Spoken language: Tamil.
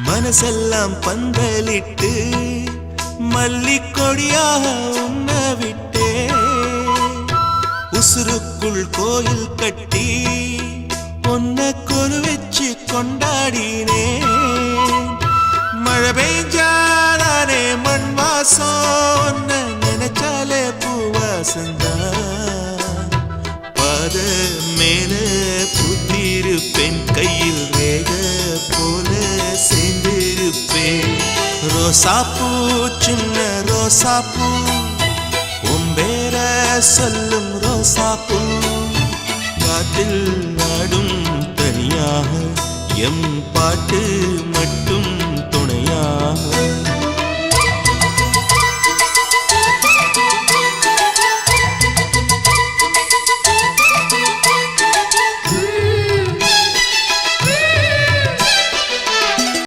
மனசெல்லாம் பந்தலிட்டு மல்லிக்கொடியாக உண்ண விட்டே உசுருக்குள் கோயில் கட்டி பொன்ன கொலு வச்சு கொண்டாடினே மழை பெய்ஞ்சாலே மண் வாசம் நினைச்சாலே பூவாசந்தான் பாத மேல புத்திருப்பேன் கையில் ரேக போல சேர்ந்திருப்பேன் ரோசாப்பூ சின்ன ரோசாப்பூ உம்பேர சொல்லும் ரோசாப்பூ காத்தில் நாடும் தனியாக எம் பாட்டு மட்டும்